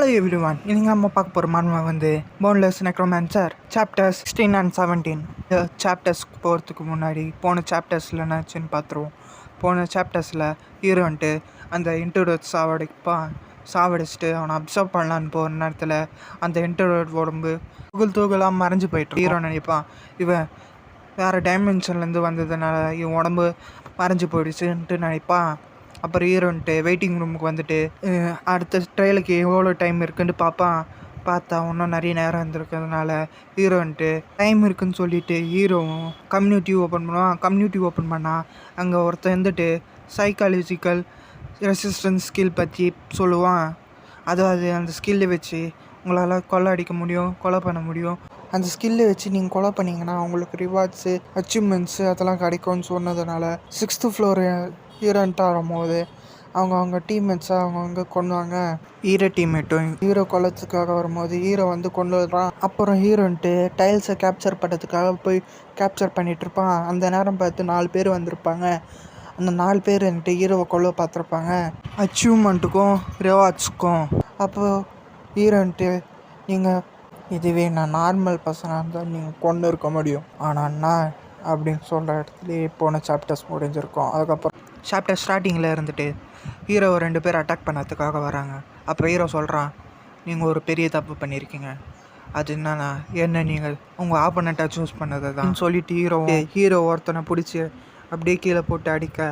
Hello everyone, இன்னைக்கு நம்ம பார்க்க போகிற மர்மம் வந்து போன்லெஸ் நெக்ரோமான்சர் சாப்டர்ஸ் 16 and 17. இந்த சாப்டர்ஸ்க்கு போகிறதுக்கு முன்னாடி போன சாப்டர்ஸில் என்னாச்சுன்னு பார்த்துருவோம். போன சாப்டர்ஸில் ஹீரோ வந்துட்டு அந்த இன்ட்ரோட் சாவடிச்சுட்டு அவனை அப்சர்வ் பண்ணலான்னு போகிற நேரத்தில் அந்த இன்ட்ரோட் உடம்பு தூகலாக மறைஞ்சு போயிட்டு ஹீரோ நினைப்பான் இவன் வேறு டைமென்ஷன்லேருந்து வந்ததுனால இவன் உடம்பு மறைஞ்சு போயிடுச்சுன்ட்டு நினைப்பான். அப்புறம் ஹீரோன்ட்டு வெயிட்டிங் ரூமுக்கு வந்துட்டு அடுத்த ட்ரையலுக்கு எவ்வளோ டைம் இருக்குன்ட்டு பார்த்தா இன்னும் நிறைய நேரம் இருந்திருக்கிறதுனால ஹீரோன்ட்டு டைம் இருக்குன்னு சொல்லிட்டு ஹீரோவும் கம்யூனிட்டி ஓப்பன் பண்ணால் அங்கே ஒருத்தர் வந்துட்டு சைக்காலஜிக்கல் ரெசிஸ்டன்ஸ் ஸ்கில் பற்றி சொல்லுவான். அதாவது அந்த ஸ்கில்லை வச்சு உங்களால் கொலை பண்ண முடியும். அந்த ஸ்கில்லை வச்சு நீங்கள் கொலை பண்ணிங்கன்னா உங்களுக்கு ரிவார்ட்ஸு அச்சீவ்மெண்ட்ஸு அதெல்லாம் கிடைக்கும்னு சொன்னதுனால 6th ஃப்ளோர் ஹீரோன்ட்டு ஆகும்போது அவங்க டீம்மேட்ஸை அவங்கவுங்க கொண்டுவாங்க. டீம்மேட்டும் ஹீரோ கொல்லத்துக்காக வரும்போது ஹீரோ வந்து கொண்டு வர்றான். அப்புறம் ஹீரோன்ட்டு டைல்ஸை கேப்சர் பண்ணுறதுக்காக போய் கேப்சர் பண்ணிகிட்டு இருப்பான். அந்த நேரம் பார்த்து 4 பேர் வந்திருப்பாங்க. அந்த 4 பேர் வந்துட்டு ஹீரோவை கொல்ல பார்த்துருப்பாங்க அச்சீவ்மெண்ட்டுக்கும் ரிவார்ட்ஸுக்கும். அப்போது ஹீரோன்ட்டு நீங்கள் இதுவே நான் நார்மல் பர்சனாக இருந்தால் நீங்கள் கொண்டு இருக்க முடியும், ஆனால் நான் அப்படின்னு சொல்கிற இடத்துலையே போன சாப்டர்ஸ் முடிஞ்சிருக்கும். அதுக்கப்புறம் சாப்டர் ஸ்டார்டிங்கில் இருந்துட்டு ஹீரோவை 2 பேர் அட்டாக் பண்ணதுக்காக வராங்க. அப்போ ஹீரோ சொல்கிறான், நீங்கள் ஒரு பெரிய தப்பு பண்ணியிருக்கீங்க. அது என்னன்னா நீங்கள் உங்கள் ஆப்போனண்ட்டாக சூஸ் பண்ணது தான் சொல்லிட்டு ஹீரோ ஒருத்தனை பிடிச்சி அப்படியே கீழே போட்டு அடிக்க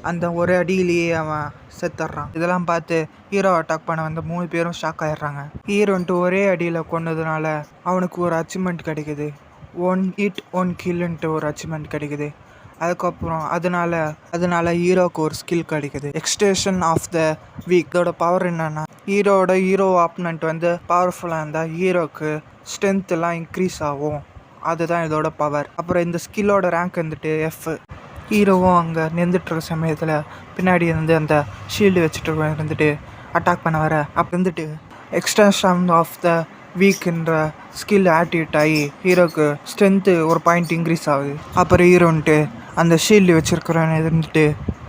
அந்த ஒரு அடியிலேயே அவன் செத்துட்றான். இதெல்லாம் பார்த்து ஹீரோ அட்டாக் பண்ண வந்த 3 பேரும் ஷாக் ஆகிடுறாங்க. ஹீரோன்ட்டு ஒரே அடியில் கொண்டதுனால அவனுக்கு ஒரு அச்சீவ்மெண்ட் கிடைக்குது. 1 hit 1 killன்ட்டு ஒரு அச்சீவ்மெண்ட் கிடைக்குது. அதுக்கப்புறம் அதனால ஹீரோவுக்கு ஒரு ஸ்கில் கிடைக்குது, எக்ஸ்டென்ஷன் ஆஃப் த வீக். இதோட பவர் என்னென்னா ஹீரோ ஆப்பனண்ட் வந்து பவர்ஃபுல்லாக இருந்தால் ஹீரோவுக்கு ஸ்ட்ரென்த் எல்லாம் இன்க்ரீஸ் ஆகும். அதுதான் இதோட பவர். அப்புறம் இந்த ஸ்கில்லோட ரேங்க் வந்துட்டு F. ஹீரோவும் அங்கே நின்றுட்டுருக்க சமயத்தில் பின்னாடி இருந்து அந்த ஷீல்டு வச்சுட்டு இருந்துட்டு அட்டாக் பண்ண வர அப்போ வந்துட்டு எக்ஸ்டென்ஷன் ஆஃப் த வீக்குன்ற ஸ்கில் ஆக்டிவேட் ஆகி ஹீரோக்கு ஸ்ட்ரென்த்து ஒரு பாயிண்ட் இன்க்ரீஸ் ஆகுது. அப்புறம் ஹீரோன்ட்டு அந்த ஷீல்டு வச்சுருக்கிறவன் இருந்துட்டு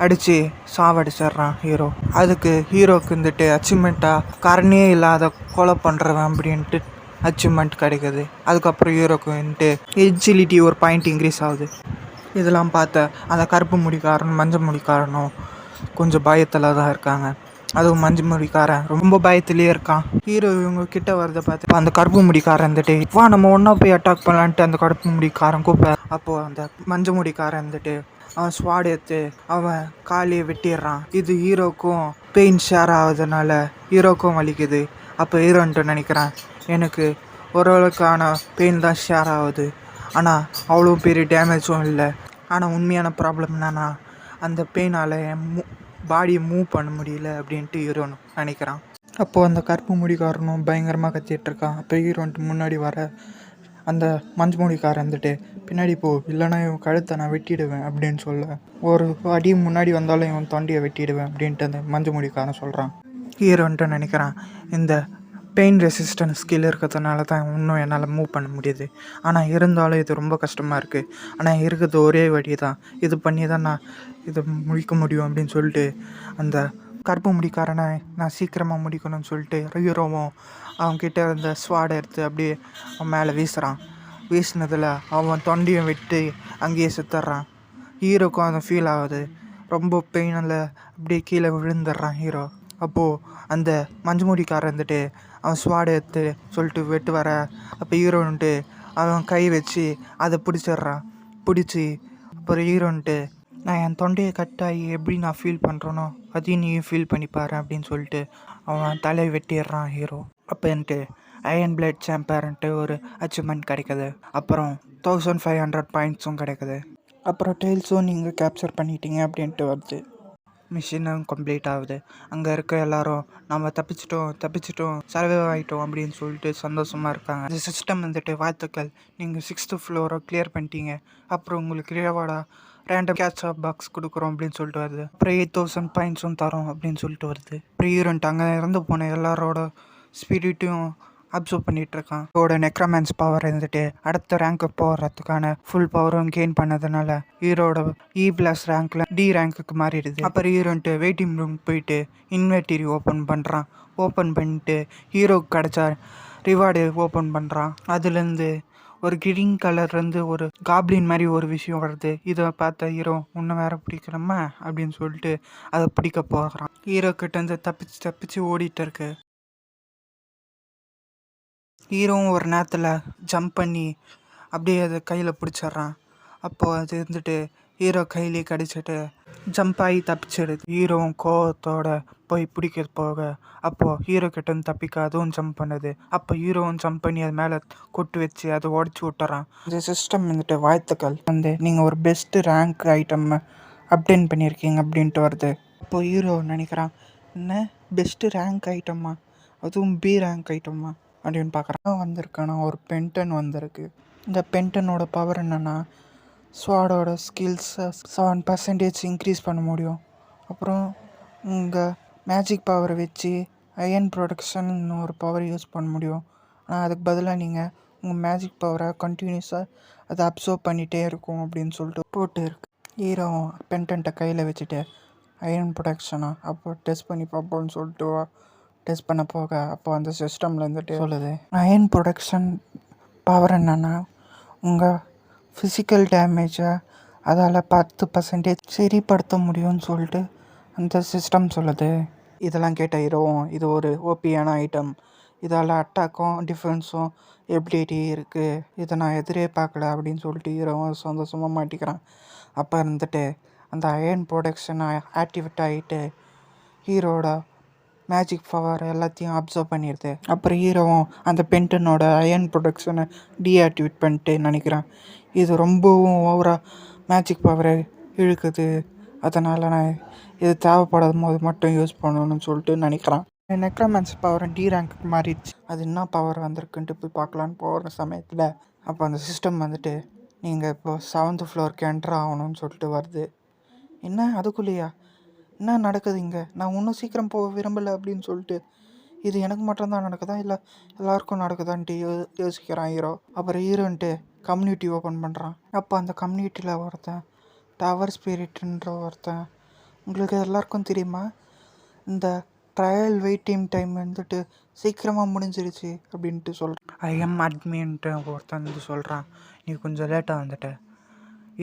அடித்து சாவடிச்சிட்றான் ஹீரோ. அதுக்கு ஹீரோக்கு வந்துட்டு அச்சீவ்மெண்ட்டாக காரணே இல்லாத கொலை பண்ணுறவன் அப்படின்ட்டு அச்சீவ்மெண்ட் கிடைக்குது. அதுக்கப்புறம் ஹீரோக்கு வந்துட்டு எஜிலிட்டி ஒரு பாயிண்ட் இன்க்ரீஸ் ஆகுது. இதெல்லாம் பார்த்த அந்த கருப்பு முடிக்காரனும் மஞ்சள் முடிக்காரனும் கொஞ்சம் பயத்தில் தான் இருக்காங்க. அதுவும் மஞ்சள் முடிக்காரன் ரொம்ப பயத்துலேயே இருக்கான். ஹீரோ இவங்க கிட்ட வரதை பார்த்து அந்த கருப்பு முடிக்காரன் இருந்துட்டு வா நம்ம ஒன்றா போய் அட்டாக் பண்ணலான்ட்டு அந்த கருப்பு முடிக்காரன் கூப்ப. அப்போது அந்த மஞ்சள் முடிக்காரன் இருந்துட்டு அவன் ஸ்வாட் எடுத்து அவன் காலியை வெட்டிடுறான். இது ஹீரோக்கும் பெயின் ஷேர் ஆகுதுனால ஹீரோக்கும் வலிக்குது. அப்போ ஹீரோன்ட்டு நினைக்கிறான், எனக்கு ஓரளவுக்கான பெயின் தான் ஷேர் ஆகுது, ஆனால் அவ்வளோ பெரிய டேமேஜும் இல்லை. ஆனால் உண்மையான ப்ராப்ளம் என்னன்னா அந்த பெயினால் என் பாடியை மூவ் பண்ண முடியல அப்படின்ட்டு ஹீரோன்னு நினைக்கிறான். அப்போது அந்த கருப்பு முடிக்காரனும் பயங்கரமாக கத்திகிட்ருக்கான். அப்போ ஹீரோன்ட்டு முன்னாடி வர அந்த மஞ்சள் முடிக்காரன் வந்துட்டு பின்னாடி போ, இல்லைனா இவன் கழுத்தை நான் வெட்டிடுவேன் அப்படின்னு சொல்ல, ஒரு அடி முன்னாடி வந்தாலும் இவன் தொண்டையை வெட்டிடுவேன் அப்படின்ட்டு அந்த மஞ்சள் முடிக்காரன் சொல்கிறான். ஹீரோன்ட்டு நினைக்கிறான், இந்த பெயின் ரெசிஸ்டன்ஸ் ஸ்கில் இருக்கிறதுனால தான் இன்னும் என்னால் மூவ் பண்ண முடியுது, ஆனால் இருந்தாலும் இது ரொம்ப கஷ்டமாக இருக்குது, ஆனால் இருக்கிறது ஒரே வழி தான், இது பண்ணி தான் நான் இதை முடிக்க முடியும் அப்படின்னு சொல்லிட்டு அந்த கருப்பு முடிக்காரனை நான் சீக்கிரமாக முடிக்கணும்னு சொல்லிட்டு ஹீரோவும் அவன்கிட்ட இருந்த ஸ்வாடை எடுத்து அப்படியே அவன் மேலே வீசினதில் அவன் தொண்டையும் விட்டு அங்கேயே செத்துட்றான். ஹீரோக்கும் அதை ஃபீல் ஆகுது, ரொம்ப பெயினில் அப்படியே கீழே விழுந்துடுறான் ஹீரோ. அப்போது அந்த மஞ்சள் முடிக்காரன் இருந்துட்டு அவன் ஸ்வாடை எடுத்து சொல்லிட்டு வெட்டு வர, அப்போ ஹீரோன்ட்டு அவன் கை வச்சு அதை பிடிச்சி அப்புறம் ஹீரோன்ட்டு நான் என் தொண்டையை கட்டாகி எப்படி நான் ஃபீல் பண்ணுறேனோ அதையும் நீயும் ஃபீல் பண்ணிப்பாரு அப்படின்னு சொல்லிட்டு அவன் தலையை வெட்டிடுறான் ஹீரோ. அப்போன்ட்டு அயன் பிளட் சாம்பர்ன்ட்டு ஒரு அச்சீவ்மெண்ட் கிடைக்குது. அப்புறம் 1500 பாயிண்ட்ஸும் கிடைக்குது. அப்புறம் டெயில்ஸும் நீங்கள் கேப்சர் பண்ணிட்டீங்க அப்படின்ட்டு வருது. மிஷினும் கம்ப்ளீட் ஆகுது. அங்கே இருக்க எல்லோரும் நம்ம தப்பிச்சிட்டோம் சர்வைவ் ஆகிட்டோம் அப்படின்னு சொல்லிட்டு சந்தோஷமாக இருக்காங்க. இந்த சிஸ்டம் வந்துட்டு வாழ்த்துக்கள், நீங்கள் 6th ஃப்ளோரை கிளியர் பண்ணிட்டீங்க, அப்புறம் உங்களுக்கு ரிவார்டாக ரேண்டம் கேட்ச் ஆஃப் பாக்ஸ் கொடுக்குறோம் அப்படின்னு சொல்லிட்டு வருது. அப்புறம் 8000 பாயிண்ட்ஸும் தரோம் அப்படின்னு சொல்லிட்டு வருது. அப்புறம் ஹீரோன்ட்டு அங்கே இறந்து போன எல்லாரோட ஸ்பிரிட்டையும் அப்சர்வ் பண்ணிகிட்ருக்கான். இதோட நெக்ரோமான்ஸ் பவர் இருந்துட்டு அடுத்த ரேங்க்கு போகிறதுக்கான ஃபுல் பவரும் கெயின் பண்ணதுனால ஹீரோட E+ ரேங்க்கில் D ரேங்க்குக்கு மாறிடுது. அப்புறம் ஹீரோன்ட்டு வெயிட்டிங் ரூம் போயிட்டு இன்வெர்டரி ஓப்பன் பண்ணுறான். ஓப்பன் பண்ணிட்டு ஹீரோக்கு கிடச்ச ரிவார்டு ஓப்பன் பண்ணுறான். அதுலேருந்து ஒரு கிரீன் கலர்லேருந்து ஒரு காப்ளின் மாதிரி ஒரு விஷயம் வருது. இதை பார்த்த ஹீரோ இன்னும் வேற பிடிக்கணுமா அப்படின்னு சொல்லிட்டு அதை பிடிக்க போகிறான். ஹீரோ கிட்டேருந்து தப்பிச்சு ஓடிட்டு இருக்கு. ஹீரோவும் ஒரு நேரத்தில் ஜம்ப் பண்ணி அப்படியே அதை கையில் பிடிச்சிட்றான். அப்போது அது இருந்துட்டு ஹீரோ கையிலே கடிச்சிட்டு ஜம்ப் ஆகி தப்பிச்சிடுது. ஹீரோவும் கோவத்தோட போய் பிடிக்க போக அப்போது ஹீரோ கிட்டேருந்து தப்பிக்க அதுவும் ஜம்ப் பண்ணுது. அப்போ ஹீரோவும் ஜம்ப் பண்ணி அது மேலே கொட்டு வச்சு அதை உடச்சி விட்டுறான். இந்த சிஸ்டம் வந்துட்டு வாழ்த்துக்கள் நீங்கள் ஒரு பெஸ்ட்டு ரேங்க் ஐட்டம் அப்டேட் பண்ணியிருக்கீங்க அப்படின்ட்டு வருது. அப்போது ஹீரோ நினைக்கிறான், என்ன பெஸ்ட்டு ரேங்க் ஐட்டமா, அதுவும் பி ரேங்க் ஐட்டமா அப்படின்னு பார்க்குறான். வந்திருக்கானா ஒரு பென்டன் வந்திருக்கு. இந்த பென்டனோட பவர் என்னென்னா ஸ்வாடோட ஸ்கில்ஸை 7% இன்க்ரீஸ் பண்ண முடியும். அப்புறம் உங்கள் மேஜிக் பவரை வச்சு அயன் ப்ரொடக்ஷன் ஒரு பவர் யூஸ் பண்ண முடியும். ஆனால் அதுக்கு பதிலாக நீங்கள் உங்கள் மேஜிக் பவரை கண்டினியூஸாக அதை அப்சர்வ் பண்ணிகிட்டே இருக்கும் அப்படின்னு சொல்லிட்டு போட்டு இருக்கு. ஹீரோ பென்டன்ட்டை கையில் வச்சுட்டு அயன் ப்ரொடக்ஷனா அப்போ டெஸ்ட் பண்ணி பார்ப்போம்னு சொல்லிட்டு டெஸ்ட் பண்ண போக அப்போ அந்த சிஸ்டமில் இருந்துட்டு சொல்லுது, அயன் ப்ரொடக்ஷன் பவர் என்னென்னா உங்கள் ஃபிசிக்கல் டேமேஜை அதால் 10% சரிப்படுத்த முடியும்னு சொல்லிட்டு அந்த சிஸ்டம் சொல்லுது. இதெல்லாம் கேட்ட ஹீரோவும் இது ஒரு ஓபியான ஐட்டம், இதால் அட்டாக்கும் டிஃபென்ஸும் எபிலிட்டி இருக்குது, இதை நான் எதிரே பார்க்கல அப்படின்னு சொல்லிட்டு ஹீரோவும் சந்தோஷமாக மாட்டிக்கிறான். அப்போ இருந்துட்டு அந்த அயன் ப்ரொடக்ஷன் ஆக்டிவேட் ஆகிட்டு ஹீரோட மேஜிக் பவர் எல்லாத்தையும் அப்சர்வ் பண்ணிடுது. அப்புறம் ஹீரோவும் அந்த பென்டனோட அயன் ப்ரொடக்ஷனை டீஆக்டிவேட் பண்ணிட்டு நினைக்கிறான், இது ரொம்பவும் ஓவராக மேஜிக் பவரை இழுக்குது, அதனால் நான் இது தேவைப்படாத போது மட்டும் யூஸ் பண்ணணும்னு சொல்லிட்டு நினைக்கிறான். நெக்ரோமேன்ஸ் பவர் டி ரேங்க்கு மாறிடுச்சு. அது என்ன பவர் வந்திருக்குன்ட்டு போய் பார்க்கலான்னு போகிற சமயத்தில் அப்போ அந்த சிஸ்டம் வந்துட்டு நீங்கள் இப்போ 7th ஃப்ளோருக்கு என்ட்ரு ஆகணும்னு சொல்லிட்டு வருது. என்ன அதுக்குள்ளேயா, என்ன நடக்குது இங்கே, நான் இன்னும் சீக்கிரம் போக விரும்பலை அப்படின்னு சொல்லிட்டு இது எனக்கு மட்டும்தான் நடக்குதா இல்லை எல்லாருக்கும் நடக்குதான்ட்டு யோசிக்கிறான் ஹீரோ. அப்புறம் ஹீரோன்ட்டு கம்யூனிட்டி ஓப்பன் பண்ணுறான். அப்போ அந்த கம்யூனிட்டியில் ஒருத்தன் டவர் ஸ்பிரிட்ன்ற ஒருத்தன், உங்களுக்கு எல்லாருக்கும் தெரியுமா இந்த ட்ரையல் வெயிட்டிங் டைம் வந்துட்டு சீக்கிரமாக முடிஞ்சிருச்சு அப்படின்ட்டு சொல்கிறான். ஐஎம் அட்மின்ட்டு ஒருத்தன் வந்து சொல்கிறான், நீ கொஞ்சம் லேட்டாக வந்துட்ட,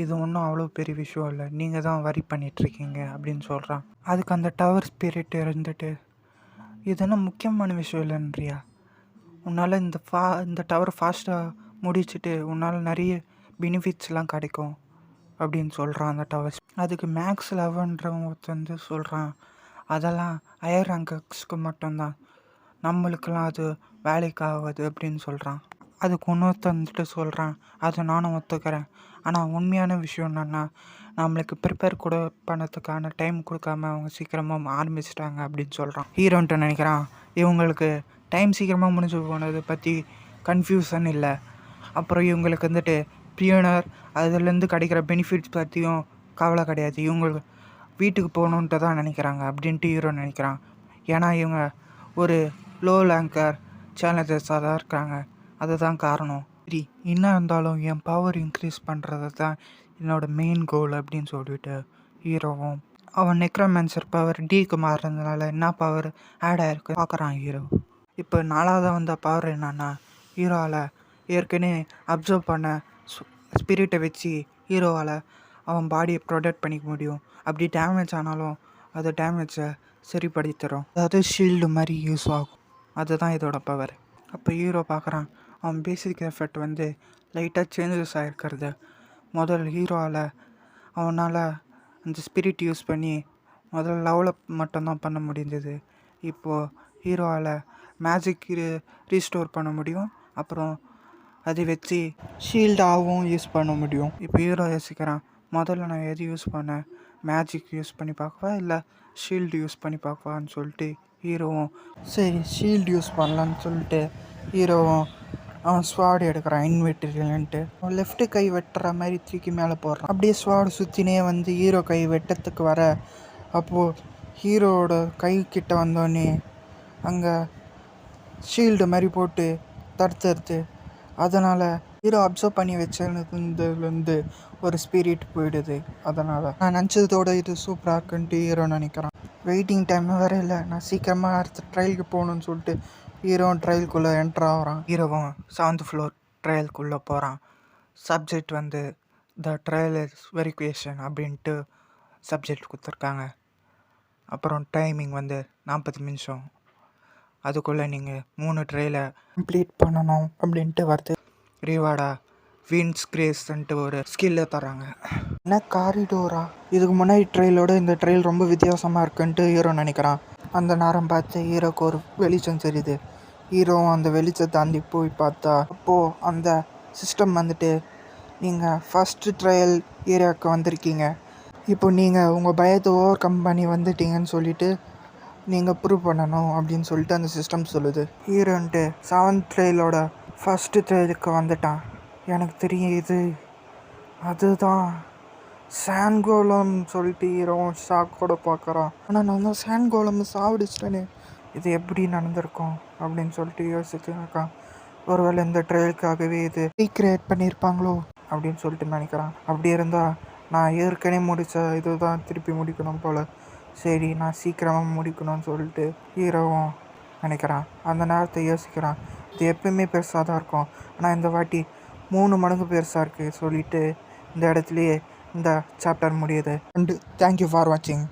இது ஒன்றும் அவ்வளோ பெரிய விஷயம் இல்லை, நீங்கள் தான் வரி பண்ணிகிட்ருக்கீங்க அப்படின்னு சொல்கிறான். அதுக்கு அந்த டவர் ஸ்பிரிட் இருந்துட்டு, இதெல்லாம் முக்கியமான விஷயம் இல்லைன்றியா, உன்னால் இந்த டவர் ஃபாஸ்ட்டாக முடிச்சுட்டு உன்னால் நிறைய பெனிஃபிட்ஸ்லாம் கிடைக்கும் அப்படின்னு சொல்கிறான் அந்த டவர்ஸ். அதுக்கு மேக்ஸ் 11ன்றவன் ஒருத்தன் வந்து சொல்கிறான், அதெல்லாம் ஹையர் ரேங்கர்ஸ்க்கு மட்டும்தான், நம்மளுக்கெல்லாம் அது வேலைக்கு ஆகாது அப்படின்னு சொல்கிறான். அதுக்கு இன்னொருத்தன் வந்துட்டு சொல்கிறான், அதை நானும் ஒத்துக்கிறேன், ஆனால் உண்மையான விஷயம் என்னென்னா நம்மளுக்கு ப்ரிப்பேர் கூட பண்ணதுக்கான டைம் கொடுக்காம அவங்க சீக்கிரமாக ஆரம்பிச்சிட்டாங்க அப்படின்னு சொல்கிறான். ஹீரோன்ட்டு நினைக்கிறான், இவங்களுக்கு டைம் சீக்கிரமாக முடிஞ்சு போனதை பற்றி கன்ஃபியூஷன் இல்லை, அப்புறம் இவங்களுக்கு வந்துட்டு பியூனர் அதுலேருந்து கிடைக்கிற பெனிஃபிட்ஸ் பற்றியும் கவலை கிடையாது, இவங்களுக்கு வீட்டுக்கு போகணுன்ட்டு தான் நினைக்கிறாங்க அப்படின்ட்டு ஹீரோ நினைக்கிறான். ஏன்னா இவங்க ஒரு லோ ரேங்கர் சேலஞ்சஸாக தான் இருக்காங்க, அதுதான் காரணம். சரி என்ன இருந்தாலும் என் பவர் இன்க்ரீஸ் பண்ணுறது தான் என்னோடய மெயின் கோல் அப்படின்னு சொல்லிட்டு ஹீரோவும் அவன் நெக்ரோமேன்சர் பவர் டிக்கு மாறுறதுனால என்ன பவர் ஆட் ஆகிருக்கு பார்க்குறான் ஹீரோ. இப்போ 4வது வந்த பவர் என்னன்னா, ஹீரோவால் ஏற்கனவே அப்சர்வ் பண்ண ஸ்பிரிட்டை வச்சு ஹீரோவால் அவன் பாடியை ப்ரொடெக்ட் பண்ணிக்க முடியும். அப்படி டேமேஜ் ஆனாலும் அது டேமேஜை சரிப்படுத்தி தரும், அதாவது ஷீல்டு மாதிரி யூஸ் ஆகும், அதுதான் இதோட பவர். அப்போ ஹீரோ பார்க்குறான், அவன் பேசிக் எஃபெக்ட் வந்து லைட்டாக சேஞ்சஸ் ஆகிருக்கிறது. முதல் ஹீரோவால் அவனால் அந்த ஸ்பிரிட் யூஸ் பண்ணி முதல்ல லெவலப் மட்டும்தான் பண்ண முடிஞ்சது. இப்போது ஹீரோவால் மேஜிக் ரீஸ்டோர் பண்ண முடியும், அப்புறம் அதை வச்சு ஷீல்டாகவும் யூஸ் பண்ண முடியும். இப்போ ஹீரோ யோசிக்கிறான், முதல்ல நான் எது யூஸ் பண்ணேன், மேஜிக் யூஸ் பண்ணி பார்க்கவா இல்லை ஷீல்டு யூஸ் பண்ணி பார்க்கவான்னு சொல்லிட்டு ஹீரோவும் சரி ஷீல்டு யூஸ் பண்ணலான்னு சொல்லிட்டு ஹீரோவும் அவன் ஸ்வாடு எடுக்கிறான் இன்வெர்டிரியன்ட்டு. அவன் லெஃப்ட்டு கை வெட்டுற மாதிரி தூக்கி மேலே போடுறான். அப்படியே ஸ்வாடு சுற்றினே வந்து ஹீரோ கை வெட்டத்துக்கு வர, அப்போது ஹீரோவோட கை கிட்ட வந்தோடனே அங்கே ஷீல்டு மாதிரி போட்டு தடுத்துருது. அதனால் ஹீரோ அப்சர்வ் பண்ணி வச்சதுலேருந்து ஒரு ஸ்பிரிட் போயிடுது. அதனால் நான் நினச்சதோட இது சூப்பராக இருக்குன்ட்டு ஹீரோ நினைக்கிறான். வெயிட்டிங் டைம் வேறு இல்லை, நான் சீக்கிரமாக அடுத்த ட்ரையலுக்கு போகணுன்னு சொல்லிட்டு ஹீரோவும் ட்ரையலுக்குள்ளே என்ட்ரு ஆகிறான். ஹீரோவும் 7th ஃப்ளோர் ட்ரையலுக்குள்ளே போகிறான். சப்ஜெக்ட் வந்து த ட்ரையல் இஸ் வெரிஃபிகேஷன் அப்படின்ட்டு சப்ஜெக்ட் கொடுத்துருக்காங்க. அப்புறம் டைமிங் வந்து 40 நிமிஷம். அதுக்குள்ளே நீங்கள் 3 ட்ரையலை கம்ப்ளீட் பண்ணணும் அப்படின்ட்டு வருது. ரிவார்டா வின்ஸ் கிரேஸ்ன்ட்டு ஒரு ஸ்கில்லை தராங்க. என்ன காரிடோரா, இதுக்கு முன்னாடி ட்ரையலோட இந்த ட்ரையல் ரொம்ப வித்தியாசமாக இருக்குன்ட்டு ஹீரோ நினைக்கிறான். அந்த நேரம் பார்த்து ஹீரோக்கு ஒரு வெளிச்சம் தெரியுது. ஹீரோவும் அந்த வெளிச்சத்தை தாண்டி போய் பார்த்தா அப்போது அந்த சிஸ்டம் வந்துட்டு, நீங்கள் ஃபஸ்ட்டு ட்ரையல் ஏரியாவுக்கு வந்திருக்கீங்க, இப்போ நீங்கள் உங்கள் பயத்தை ஓவர் கம் பண்ணி வந்துட்டீங்கன்னு சொல்லிவிட்டு நீங்கள் ப்ரூவ் பண்ணணும் அப்படின்னு சொல்லிட்டு அந்த சிஸ்டம் சொல்லுது. ஹீரோன்ட்டு 7th ட்ரையலோட ஃபஸ்ட்டு ட்ரையலுக்கு வந்துட்டான். எனக்கு தெரியுது, அதுதான் சான்கோலம் சொல்லிட்டு ஹீரோவும் ஷாக்கோட பார்க்குறான். ஆனால் நான் தான் சான்கோலம் சாவடிச்சிட்டேனே, இது எப்படி நடந்திருக்கும் அப்படின்னு சொல்லிட்டு யோசிச்சுருக்கான். ஒருவேளை இந்த ட்ரையலுக்காகவே இது ரீக்ரியேட் பண்ணியிருப்பாங்களோ அப்படின்னு சொல்லிட்டு நினைக்கிறான். அப்படி இருந்தால் நான் ஏற்கனவே முடித்த இதுதான் திருப்பி முடிக்கணும் போல், சரி நான் சீக்கிரமாக முடிக்கணும்னு சொல்லிட்டு ஹீரோவும் நினைக்கிறான். அந்த நேரத்தை யோசிக்கிறான், இது எப்பயுமே பெருசாக தான் இருக்கும், ஆனால் இந்த வாட்டி 3 மடங்கு பெருசாக இருக்குது சொல்லிவிட்டு இந்த இடத்துலையே இந்த சாப்டர் முடியுது. அண்டு தேங்க்யூ ஃபார் வாட்சிங்.